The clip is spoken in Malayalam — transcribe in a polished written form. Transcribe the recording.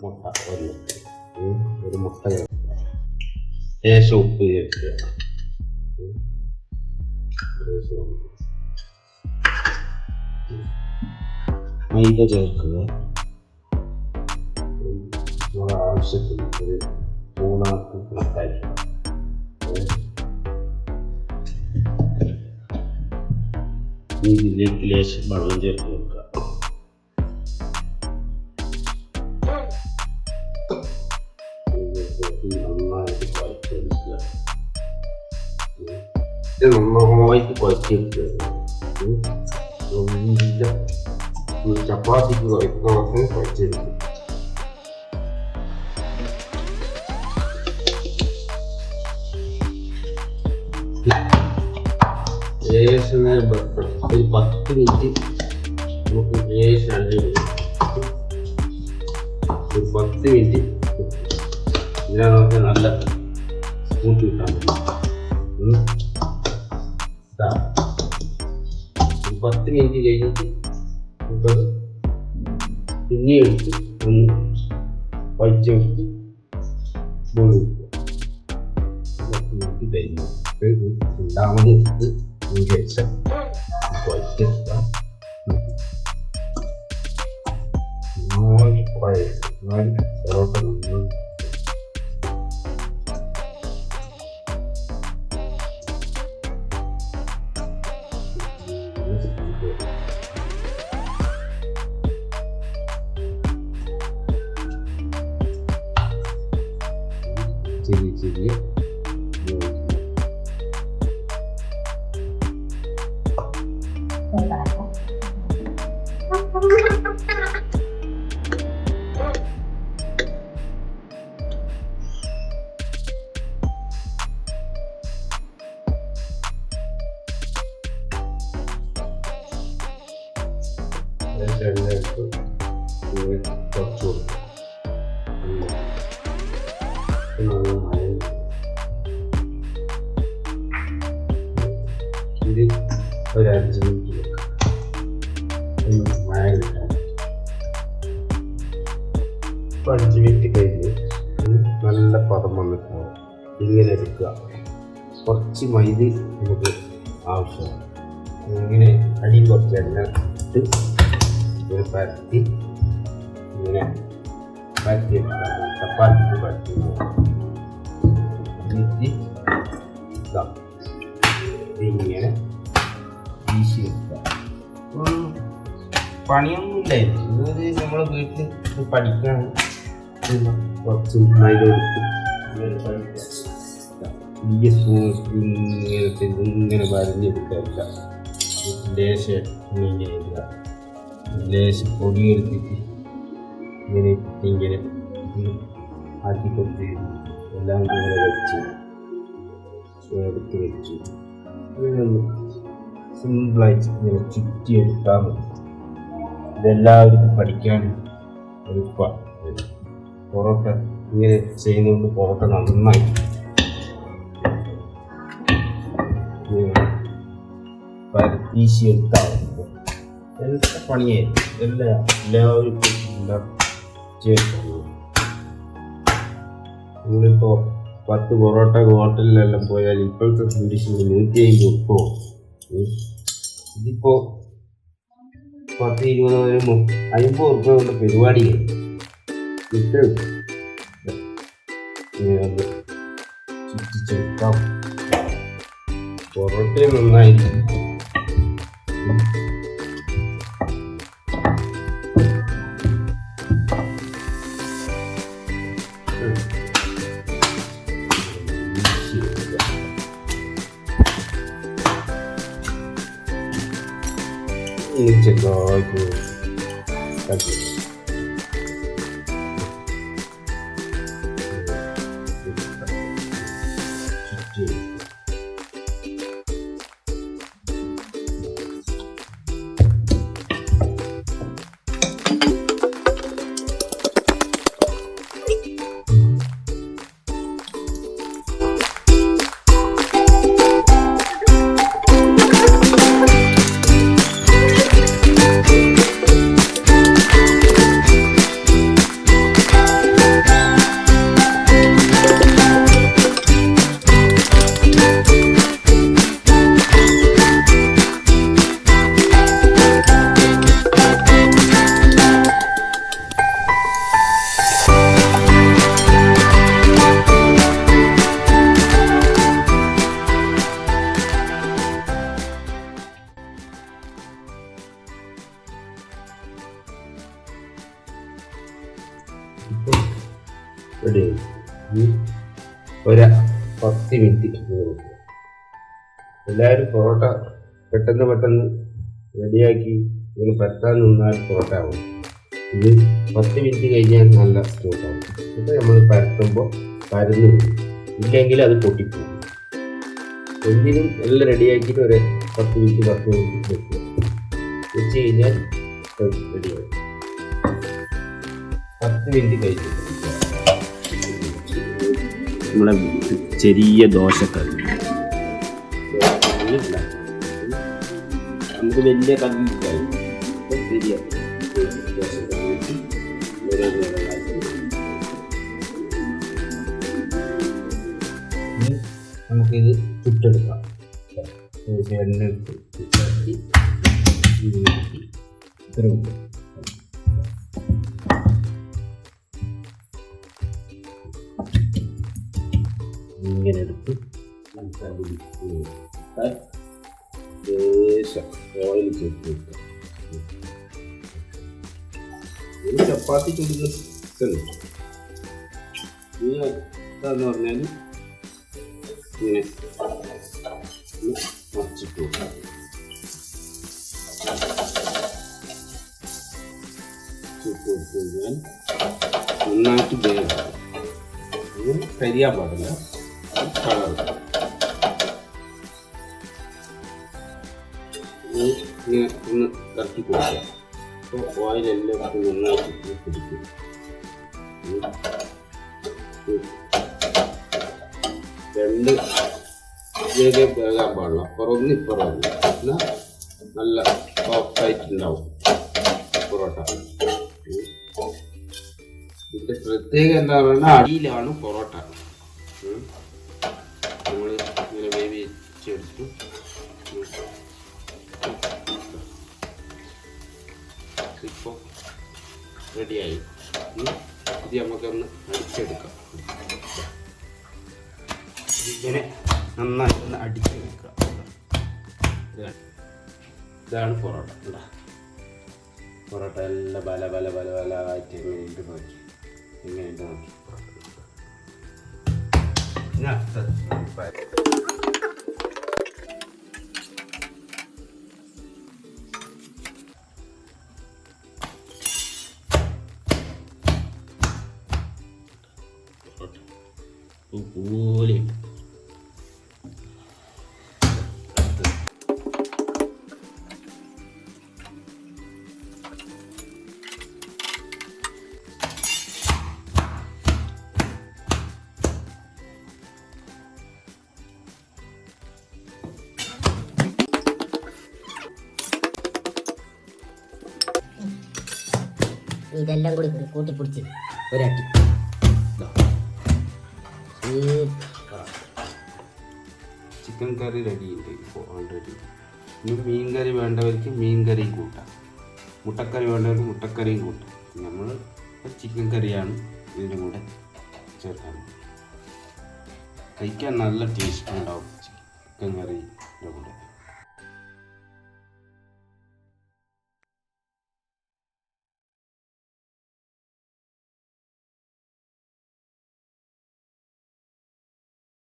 മുട്ട ഒരു മുട്ട ലേശം ഉപ്പ് ചേർക്കുക. മൈദ ചേർക്കുക. നമ്മുടെ ആവശ്യത്തിന് ഒരു മൂന്നാൾക്ക് കണക്കായി ഇതിലേക്ക് ലേശം വെള്ളം ചേർത്ത് വെക്കുക. നന്നായിട്ട് കുഴച്ചെടുക്കുക. നന്നായിട്ട് കുഴച്ചെടുക്കുക. ചപ്പാത്തിക്ക് കുഴക്കുന്നതൊക്കെ കുഴച്ചെടുക്കുക. ലേശം ഒരു 10 മിനിറ്റ് നമുക്ക് ലേശം ഒരു 10 മിനിറ്റ് ഇതിനകത്ത് നല്ല സ്മൂത്ത് കിട്ടാൻ പറ്റും. 10 മിനിറ്റ് കഴിഞ്ഞിട്ട് നമുക്കത് പിന്നെ എടുത്ത് ഒന്ന് വഴിച്ചെടുത്ത് കഴിഞ്ഞു. രണ്ടാമത് എടുത്ത് ശേഷം വഴിച്ചെടുക്കാം. പൊറോട്ട ചെറിയ കുറച്ച് ഇത് ഒരു 5 മിനിറ്റ് മഴ കിട്ടാൻ. 5 മിനിറ്റ് കഴിഞ്ഞ് നല്ല പദം വന്നിട്ട് ഇങ്ങനെ എടുക്കുക. കുറച്ച് മൈദ നമുക്ക് ആവശ്യമാണ്. ഇങ്ങനെ അടി കുറച്ച് എണ്ണ ഇട്ട് ഇങ്ങനെ പരത്തി ഇങ്ങനെ പരത്തി ചപ്പാത്തിക്ക് പരത്തി ഇങ്ങനെ വീശി വെക്കുക. പണിയൊന്നുമില്ലായിരുന്നു. ഇത് നമ്മൾ വീട്ടിൽ പഠിക്കാൻ കുറച്ച് മൈദ എടുത്ത് വലിയ സ്പൂൺ ഇങ്ങനെ വരഞ്ഞെടുക്കുക. ലേശം ഇങ്ങനെ ഇടുക. ലേശം പൊടി എടുത്തിട്ട് ഇങ്ങനെ ആക്കി കൊടുത്ത് എല്ലാം ഇങ്ങനെ വെച്ച് എടുത്ത് വെച്ചു. ഇങ്ങനെയൊന്ന് സിമ്പിളായിട്ട് ഇങ്ങനെ ചുറ്റിയെടുത്താൽ മതി. ഇതെല്ലാവർക്കും പഠിക്കാൻ എളുപ്പമാണ്. പൊറോട്ട ഇങ്ങനെ ചെയ്യുന്നതുകൊണ്ട് പൊറോട്ട നന്നായി പരത്തീശിയെടുത്താൽ എല്ലാ പണിയായിരിക്കും. എല്ലാവർക്കും എല്ലാം ചേർക്കുന്നു. നമ്മളിപ്പോൾ 10 പൊറോട്ട ഹോട്ടലിലെല്ലാം പോയാൽ ഇപ്പോഴത്തെ കണ്ടീഷനിൽ 150 ഉപ്പോ. ഇതിപ്പോൾ 10, 20, 50 ഉറുപ്പ്യ കൊണ്ട് പരിപാടിയായി. ചുറ്റിച്ചെടുക്കാം. പൊറോട്ടയും നന്നായിരിക്കും. ചെറുതായിട്ട് ഇപ്പോൾ റെഡിയായി. ഒരു 10 മിനിറ്റ് എല്ലാവരും പൊറോട്ട പെട്ടെന്ന് റെഡിയാക്കി ഇങ്ങനെ പരത്താൻ നിന്നാൽ പൊറോട്ട ആവും. ഇത് 10 മിനിറ്റ് കഴിഞ്ഞാൽ നല്ല സ്മൂത്താവും. ഇപ്പോൾ നമ്മൾ പരത്തുമ്പോൾ പരന്ന് വരും, ഇല്ലെങ്കിൽ അത് പൊട്ടിപ്പോകും. എന്തിനും എല്ലാം റെഡിയാക്കിയിട്ട് ഒരു 10 മിനിറ്റ് വെച്ച് കഴിഞ്ഞാൽ റെഡിയാവും. 10 മിനിറ്റ് കഴിഞ്ഞു നമ്മളെ ചെറിയ ദോശക്കറി. നമുക്ക് വലിയ കല്ലിട്ടായി നമുക്കിത് ചുട്ടെടുക്കാം. എണ്ണ ചുറ്റാക്കി ഇത്രയും ഇങ്ങനെ എടുത്ത് ഓയിൽ ചേർത്ത് വെക്കാം. ഒരു ചപ്പാത്തി ചുടുന്ന എന്താന്ന് പറഞ്ഞാൽ ഇങ്ങനെ മറിച്ചിട്ട് വെക്കാം. ചുട്ട് വെച്ച് കഴിഞ്ഞാൽ നന്നായിട്ട് വേഗം കരിയാൻ പാടില്ല. കളർ ഇങ്ങനെ ഒന്ന് കറക്കി കൊടുക്കുക. അപ്പോൾ ഓയിലെല്ലാം നന്നായിട്ട് പിടിക്കും. രണ്ട് വേഗം വേകാൻ പാടില്ല, അപ്പുറമൊന്നും ഇപ്പുറമൊന്നും. എന്നാൽ നല്ല സോഫ്റ്റായിട്ടുണ്ടാവും പൊറോട്ട. ഇതിൻ്റെ പ്രത്യേകം എന്താ പറയുക, അടിയിലാണ് പൊറോട്ട. നമ്മൾ ഇങ്ങനെ വേവിച്ചെടുത്തു. ഇപ്പോൾ റെഡിയായി. ഇത് നമുക്കൊന്ന് അടിച്ചെടുക്കാം. ഇങ്ങനെ നന്നായിട്ടൊന്ന് അടിച്ചെടുക്കുക. ഇതാണ് പൊറോട്ട. പൊറോട്ട എല്ലാം ബല ആയിട്ട് എങ്ങനെയുണ്ട് നോക്കി. പോലെ ഇതെല്ലാം കൂടി കൂട്ടിപ്പിടിച്ച് ഒരാട്ടി ചിക്കൻ കറി റെഡിയുണ്ട് ഇപ്പോൾ ഓൾറെഡി. ഇനി മീൻ കറി വേണ്ടവർക്ക് മീൻ കറിയും കൂട്ടാം, മുട്ടക്കറി വേണ്ടവർക്ക് മുട്ടക്കറിയും കൂട്ടാം. നമ്മൾ ചിക്കൻ കറിയാണ് ഇതിൻ്റെ കൂടെ ചേർക്കാൻ. കഴിക്കാൻ നല്ല ടേസ്റ്റ് ഉണ്ടാവും ചിക്കൻ കറിയുടെ കൂടെ.